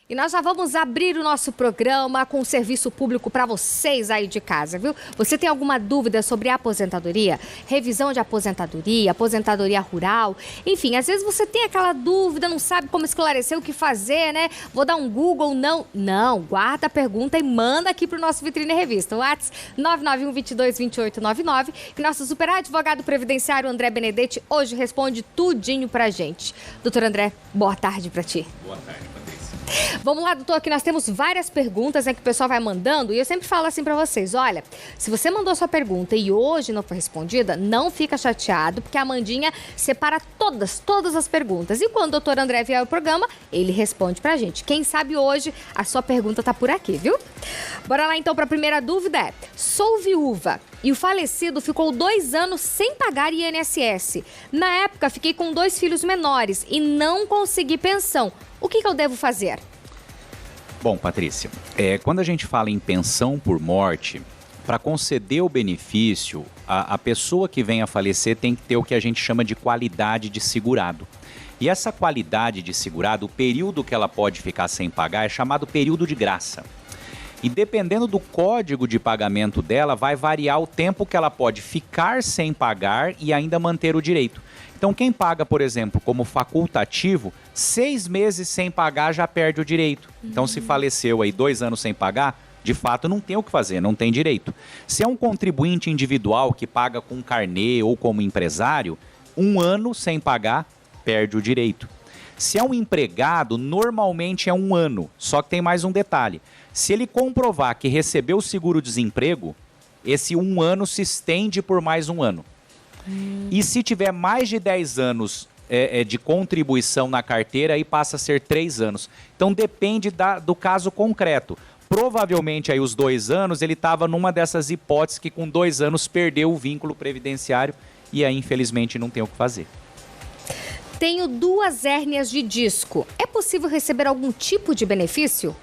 E nós já vamos abrir o nosso programa com serviço público para vocês aí de casa, viu? Você tem alguma dúvida sobre aposentadoria? Revisão de aposentadoria, aposentadoria rural? Enfim, às vezes você tem aquela dúvida, não sabe como esclarecer o que fazer, né? Vou dar um Google, não. Não, guarda a pergunta e manda aqui pro nosso Vitrine Revista. O WhatsApp 991-22-2899, que nosso super advogado previdenciário André Benedetti hoje responde tudinho pra gente. Doutor André, boa tarde pra ti. Boa tarde, Patrícia. Vamos lá, doutor, aqui nós temos várias perguntas, né, que o pessoal vai mandando e eu sempre falo assim pra vocês, olha, se você mandou sua pergunta e hoje não foi respondida, não fica chateado, porque a Amandinha separa todas as perguntas. E quando o doutor André vier ao programa, ele responde pra gente. Quem sabe hoje a sua pergunta tá por aqui, viu? Bora lá então pra primeira dúvida sou viúva e o falecido ficou 2 anos sem pagar INSS. Na época, fiquei com 2 filhos menores e não consegui pensão. O que eu devo fazer? Bom, Patrícia, quando a gente fala em pensão por morte, para conceder o benefício, a pessoa que vem a falecer tem que ter o que a gente chama de qualidade de segurado. E essa qualidade de segurado, o período que ela pode ficar sem pagar é chamado período de graça. E dependendo do código de pagamento dela, vai variar o tempo que ela pode ficar sem pagar e ainda manter o direito. Então, quem paga, por exemplo, como facultativo, 6 meses sem pagar já perde o direito. Então, se faleceu aí 2 anos sem pagar, de fato não tem o que fazer, não tem direito. Se é um contribuinte individual que paga com carnê ou como empresário, 1 ano sem pagar, perde o direito. Se é um empregado, normalmente é 1 ano, só que tem mais um detalhe. Se ele comprovar que recebeu o seguro-desemprego, esse 1 ano se estende por mais 1 ano. E se tiver mais de 10 anos de contribuição na carteira, aí passa a ser 3 anos. Então depende do caso concreto. Provavelmente aí os 2 anos ele estava numa dessas hipóteses que com 2 anos perdeu o vínculo previdenciário e aí infelizmente não tem o que fazer. Tenho 2 hérnias de disco. É possível receber algum tipo de benefício?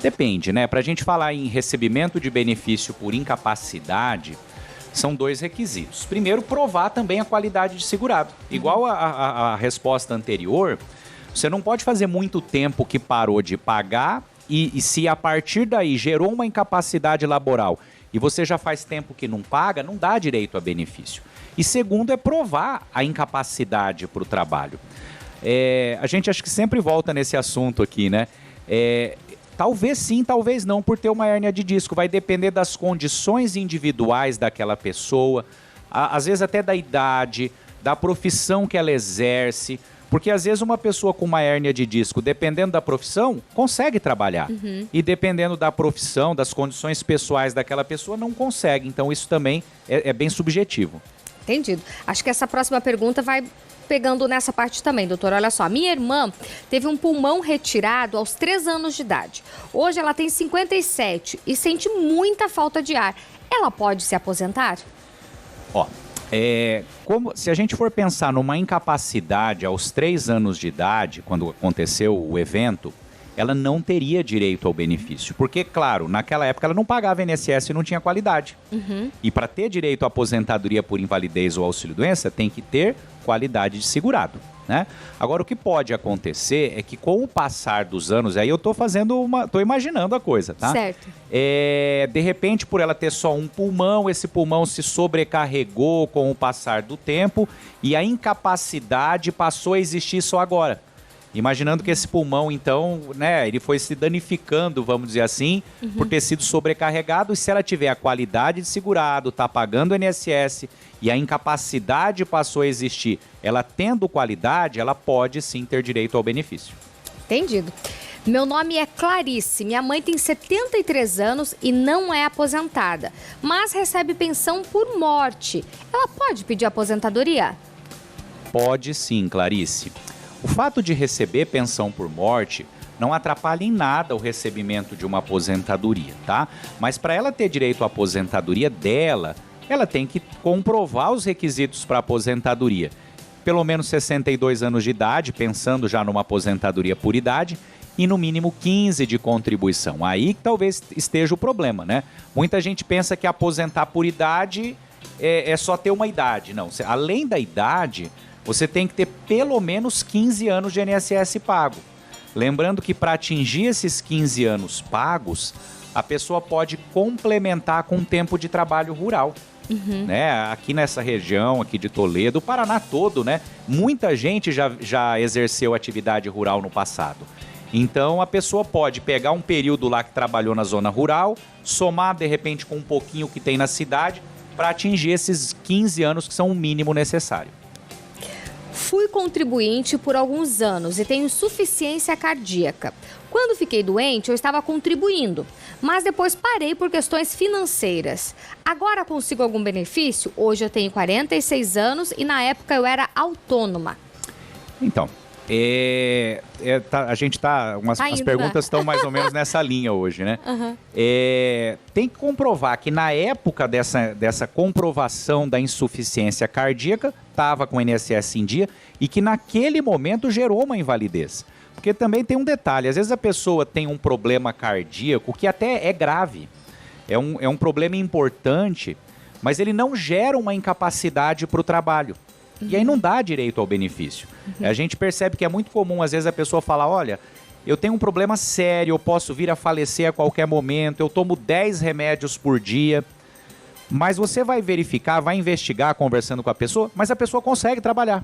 Depende, né? Para a gente falar em recebimento de benefício por incapacidade, são 2 requisitos. Primeiro, provar também a qualidade de segurado. Igual a resposta anterior, você não pode fazer muito tempo que parou de pagar e se a partir daí gerou uma incapacidade laboral e você já faz tempo que não paga, não dá direito a benefício. E segundo é provar a incapacidade para o trabalho. A gente acho que sempre volta nesse assunto aqui, né? Talvez sim, talvez não, por ter uma hérnia de disco. Vai depender das condições individuais daquela pessoa, às vezes até da idade, da profissão que ela exerce. Porque às vezes uma pessoa com uma hérnia de disco, dependendo da profissão, consegue trabalhar. E dependendo da profissão, das condições pessoais daquela pessoa, não consegue. Então isso também é bem subjetivo. Entendido. Acho que essa próxima pergunta vai pegando nessa parte também, doutor. Olha só, minha irmã teve um pulmão retirado aos 3 anos de idade. Hoje ela tem 57 e sente muita falta de ar. Ela pode se aposentar? Se a gente for pensar numa incapacidade aos 3 anos de idade, quando aconteceu o evento, ela não teria direito ao benefício. Porque, claro, naquela época ela não pagava INSS e não tinha qualidade. E para ter direito à aposentadoria por invalidez ou auxílio-doença, tem que ter qualidade de segurado, né? Agora, o que pode acontecer é que com o passar dos anos, aí eu tô imaginando a coisa, tá? Certo. De repente, por ela ter só um pulmão, esse pulmão se sobrecarregou com o passar do tempo e a incapacidade passou a existir só agora. Imaginando que esse pulmão, então, né, ele foi se danificando, vamos dizer assim, por ter sido sobrecarregado. E se ela tiver a qualidade de segurado, tá pagando o INSS e a incapacidade passou a existir, ela tendo qualidade, ela pode sim ter direito ao benefício. Entendido. Meu nome é Clarice, minha mãe tem 73 anos e não é aposentada, mas recebe pensão por morte. Ela pode pedir aposentadoria? Pode sim, Clarice. O fato de receber pensão por morte não atrapalha em nada o recebimento de uma aposentadoria, tá? Mas para ela ter direito à aposentadoria dela, ela tem que comprovar os requisitos para aposentadoria. Pelo menos 62 anos de idade, pensando já numa aposentadoria por idade, e no mínimo 15 de contribuição. Aí talvez esteja o problema, né? Muita gente pensa que aposentar por idade é só ter uma idade. Não, além da idade, você tem que ter pelo menos 15 anos de INSS pago. Lembrando que para atingir esses 15 anos pagos, a pessoa pode complementar com um tempo de trabalho rural. Né? Aqui nessa região, aqui de Toledo, o Paraná todo, né? Muita gente já exerceu atividade rural no passado. Então a pessoa pode pegar um período lá que trabalhou na zona rural, somar de repente com um pouquinho que tem na cidade, para atingir esses 15 anos que são o mínimo necessário. Fui contribuinte por alguns anos e tenho insuficiência cardíaca. Quando fiquei doente, eu estava contribuindo, mas depois parei por questões financeiras. Agora consigo algum benefício? Hoje eu tenho 46 anos e na época eu era autônoma. Então, a gente tá... as perguntas estão mais ou menos nessa linha hoje, né? Tem que comprovar que na época dessa comprovação da insuficiência cardíaca, estava com o INSS em dia e que naquele momento gerou uma invalidez. Porque também tem um detalhe, às vezes a pessoa tem um problema cardíaco que até é grave, é um problema importante, mas ele não gera uma incapacidade para o trabalho. E aí não dá direito ao benefício. A gente percebe que é muito comum, às vezes, a pessoa falar, olha, eu tenho um problema sério, eu posso vir a falecer a qualquer momento, eu tomo 10 remédios por dia. Mas você vai verificar, vai investigar conversando com a pessoa, mas a pessoa consegue trabalhar.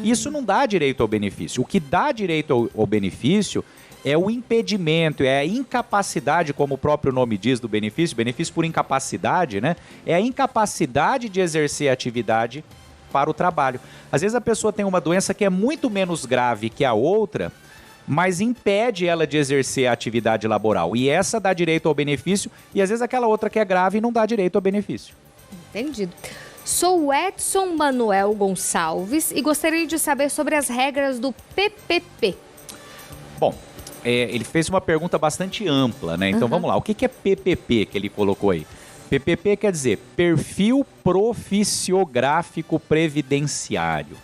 Isso não dá direito ao benefício. O que dá direito ao benefício é o impedimento, é a incapacidade, como o próprio nome diz do benefício por incapacidade, né? É a incapacidade de exercer a atividade para o trabalho. Às vezes a pessoa tem uma doença que é muito menos grave que a outra, mas impede ela de exercer a atividade laboral. E essa dá direito ao benefício, e às vezes aquela outra que é grave não dá direito ao benefício. Entendido. Sou o Edson Manuel Gonçalves e gostaria de saber sobre as regras do PPP. Bom, ele fez uma pergunta bastante ampla, né? Então vamos lá, o que é PPP que ele colocou aí? PPP quer dizer Perfil Proficiográfico Previdenciário.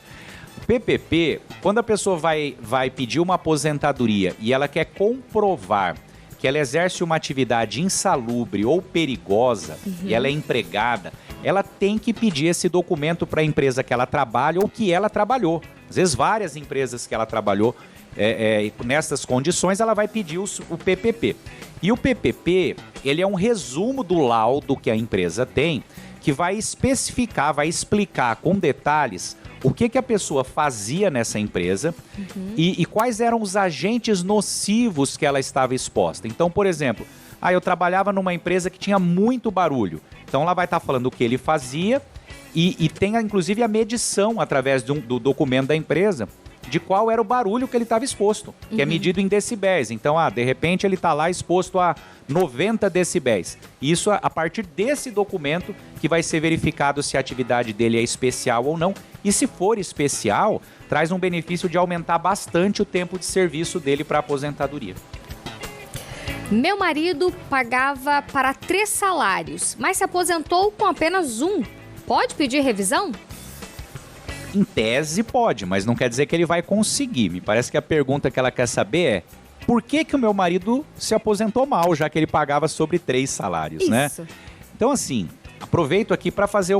PPP, quando a pessoa vai pedir uma aposentadoria e ela quer comprovar que ela exerce uma atividade insalubre ou perigosa e ela é empregada, ela tem que pedir esse documento para a empresa que ela trabalha ou que ela trabalhou. Às vezes várias empresas que ela trabalhou nessas condições, ela vai pedir o PPP. E o PPP, ele é um resumo do laudo que a empresa tem, que vai especificar, vai explicar com detalhes o que a pessoa fazia nessa empresa e quais eram os agentes nocivos que ela estava exposta. Então, por exemplo, eu trabalhava numa empresa que tinha muito barulho. Então, ela vai estar falando o que ele fazia e tem, inclusive, a medição através do documento da empresa de qual era o barulho que ele estava exposto, que é medido em decibéis. Então, de repente, ele está lá exposto a 90 decibéis. Isso a partir desse documento que vai ser verificado se a atividade dele é especial ou não. E se for especial, traz um benefício de aumentar bastante o tempo de serviço dele para a aposentadoria. Meu marido pagava para 3 salários, mas se aposentou com apenas 1. Pode pedir revisão? Em tese pode, mas não quer dizer que ele vai conseguir. Me parece que a pergunta que ela quer saber é: por que o meu marido se aposentou mal, já que ele pagava sobre 3 salários, né? Então, assim, aproveito aqui para fazer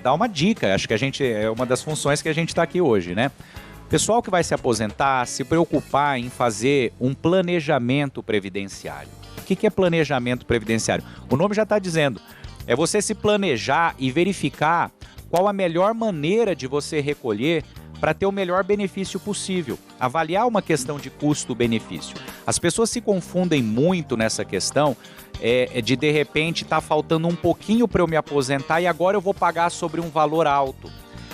dar uma dica. Acho que é uma das funções que a gente está aqui hoje, né? Pessoal que vai se aposentar, se preocupar em fazer um planejamento previdenciário. O que é planejamento previdenciário? O nome já está dizendo. É você se planejar e verificar qual a melhor maneira de você recolher para ter o melhor benefício possível. Avaliar uma questão de custo-benefício. As pessoas se confundem muito nessa questão de repente, tá faltando um pouquinho para eu me aposentar e agora eu vou pagar sobre um valor alto.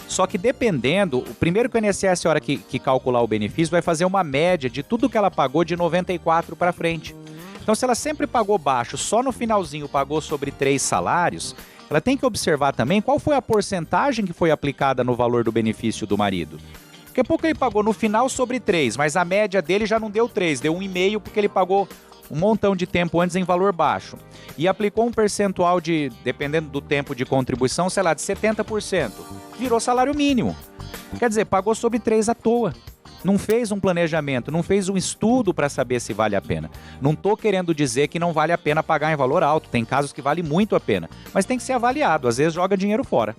Só que dependendo, primeiro que o INSS, a hora que calcular o benefício, vai fazer uma média de tudo que ela pagou de 94 para frente. Então, se ela sempre pagou baixo, só no finalzinho pagou sobre 3 salários, ela tem que observar também qual foi a porcentagem que foi aplicada no valor do benefício do marido. Daqui a pouco ele pagou no final sobre 3, mas a média dele já não deu 3, deu 1,5 porque ele pagou um montão de tempo antes em valor baixo. E aplicou um percentual de, dependendo do tempo de contribuição, sei lá, de 70%. Virou salário mínimo. Quer dizer, pagou sobre 3 à toa. Não fez um planejamento, não fez um estudo para saber se vale a pena. Não estou querendo dizer que não vale a pena pagar em valor alto. Tem casos que vale muito a pena. Mas tem que ser avaliado. Às vezes joga dinheiro fora.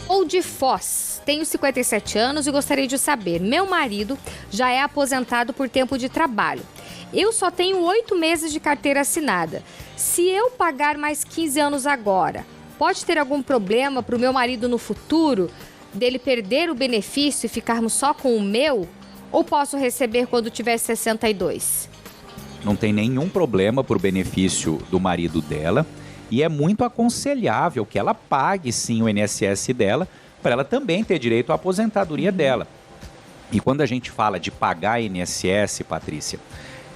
Ou Sou de Foz, tenho 57 anos e gostaria de saber, meu marido já é aposentado por tempo de trabalho. Eu só tenho 8 meses de carteira assinada. Se eu pagar mais 15 anos agora, pode ter algum problema para o meu marido no futuro, dele perder o benefício e ficarmos só com o meu? Ou posso receber quando tiver 62? Não tem nenhum problema para o benefício do marido dela e é muito aconselhável que ela pague sim o INSS dela para ela também ter direito à aposentadoria dela. E quando a gente fala de pagar INSS, Patrícia,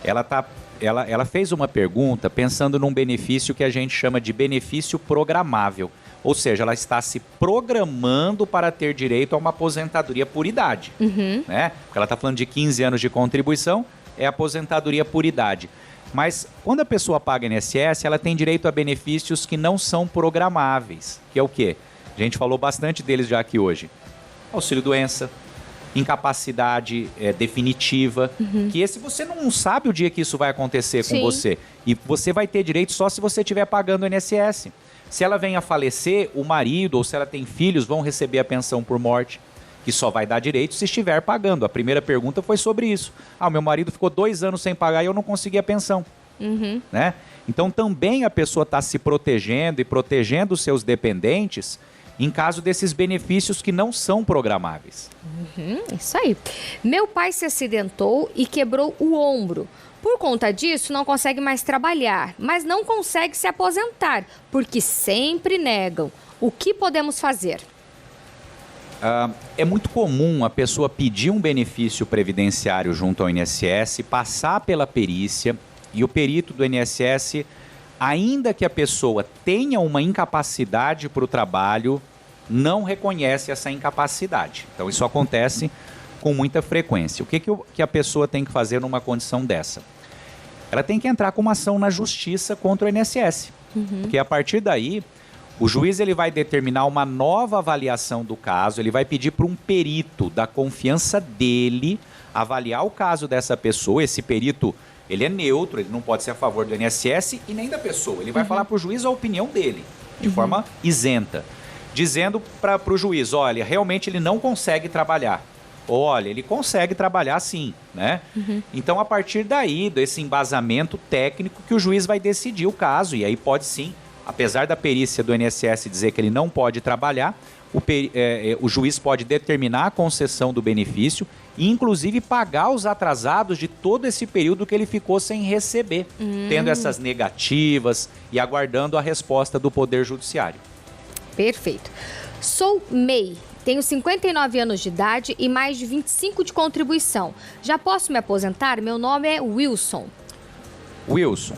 ela fez uma pergunta pensando num benefício que a gente chama de benefício programável. Ou seja, ela está se programando para ter direito a uma aposentadoria por idade. Né? Porque ela está falando de 15 anos de contribuição, é aposentadoria por idade. Mas quando a pessoa paga INSS, ela tem direito a benefícios que não são programáveis. Que é o quê? A gente falou bastante deles já aqui hoje. Auxílio-doença, incapacidade definitiva, que esse você não sabe o dia que isso vai acontecer com você. E você vai ter direito só se você estiver pagando o INSS. Se ela vem a falecer, o marido ou se ela tem filhos vão receber a pensão por morte, que só vai dar direito se estiver pagando. A primeira pergunta foi sobre isso. Meu marido ficou 2 anos sem pagar e eu não consegui a pensão. Né? Então também a pessoa está se protegendo e protegendo os seus dependentes em caso desses benefícios que não são programáveis. Isso aí. Meu pai se acidentou e quebrou o ombro. Por conta disso, não consegue mais trabalhar, mas não consegue se aposentar, porque sempre negam. O que podemos fazer? É muito comum a pessoa pedir um benefício previdenciário junto ao INSS, passar pela perícia e o perito do INSS, ainda que a pessoa tenha uma incapacidade para o trabalho, não reconhece essa incapacidade. Então isso acontece com muita frequência. O que a pessoa tem que fazer numa condição dessa? Ela tem que entrar com uma ação na justiça contra o INSS. Porque a partir daí, o juiz ele vai determinar uma nova avaliação do caso, ele vai pedir para um perito da confiança dele avaliar o caso dessa pessoa. Esse perito, ele é neutro, ele não pode ser a favor do INSS e nem da pessoa. Ele vai falar para o juiz a opinião dele, de forma isenta, dizendo para o juiz, olha, realmente ele não consegue trabalhar. Olha, ele consegue trabalhar sim, né? Então, a partir daí, desse embasamento técnico, que o juiz vai decidir o caso. E aí pode sim, apesar da perícia do INSS dizer que ele não pode trabalhar, o juiz pode determinar a concessão do benefício e, inclusive, pagar os atrasados de todo esse período que ele ficou sem receber, tendo essas negativas e aguardando a resposta do Poder Judiciário. Perfeito. Sou MEI. Tenho 59 anos de idade e mais de 25 de contribuição. Já posso me aposentar? Meu nome é Wilson. Wilson,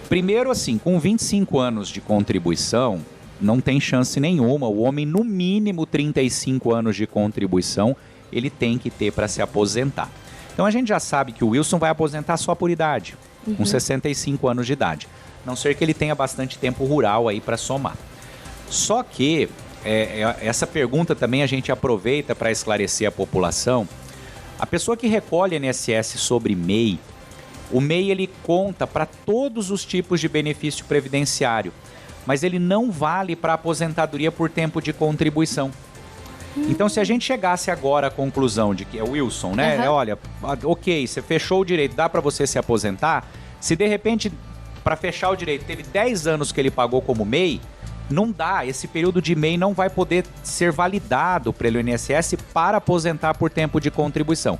primeiro assim, com 25 anos de contribuição, não tem chance nenhuma. O homem, no mínimo 35 anos de contribuição, ele tem que ter para se aposentar. Então a gente já sabe que o Wilson vai aposentar só por idade, com 65 anos de idade. A não ser que ele tenha bastante tempo rural aí para somar. Só que essa pergunta também a gente aproveita para esclarecer a população. A pessoa que recolhe INSS sobre MEI, o MEI ele conta para todos os tipos de benefício previdenciário, mas ele não vale para aposentadoria por tempo de contribuição. Então, se a gente chegasse agora à conclusão de que é o Wilson, né? Olha, ok, você fechou o direito, dá para você se aposentar. Se de repente, para fechar o direito, teve 10 anos que ele pagou como MEI, não dá, esse período de MEI não vai poder ser validado pelo INSS para aposentar por tempo de contribuição.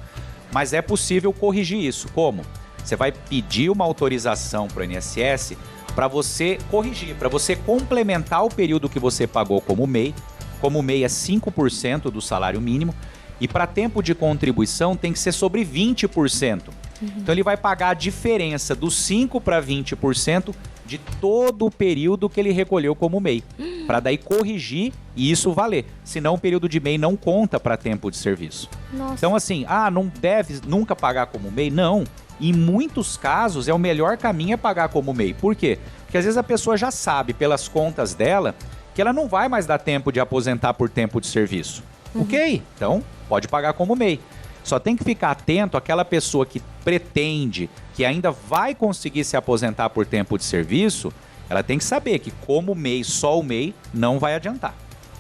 Mas é possível corrigir isso. Como? Você vai pedir uma autorização para o INSS para você corrigir, para você complementar o período que você pagou como MEI. Como MEI é 5% do salário mínimo e para tempo de contribuição tem que ser sobre 20%. Então ele vai pagar a diferença dos 5% para 20% de todo o período que ele recolheu como MEI, para daí corrigir e isso valer. Senão o período de MEI não conta para tempo de serviço. Nossa. Então assim, não deve nunca pagar como MEI? Não. Em muitos casos o melhor caminho é pagar como MEI. Por quê? Porque às vezes a pessoa já sabe pelas contas dela que ela não vai mais dar tempo de aposentar por tempo de serviço. Ok, então pode pagar como MEI. Só tem que ficar atento àquela pessoa que pretende que ainda vai conseguir se aposentar por tempo de serviço, ela tem que saber que como MEI, só o MEI, não vai adiantar.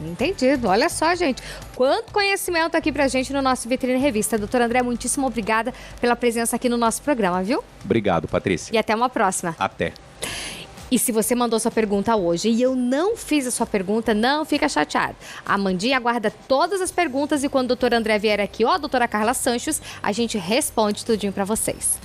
Entendido. Olha só, gente. Quanto conhecimento aqui pra gente no nosso Vitrine Revista. Doutor André, muitíssimo obrigada pela presença aqui no nosso programa, viu? Obrigado, Patrícia. E até uma próxima. Até. E se você mandou sua pergunta hoje e eu não fiz a sua pergunta, não fica chateado. A Amandinha aguarda todas as perguntas e quando o doutor André vier aqui, doutora Carla Sanches, a gente responde tudinho pra vocês.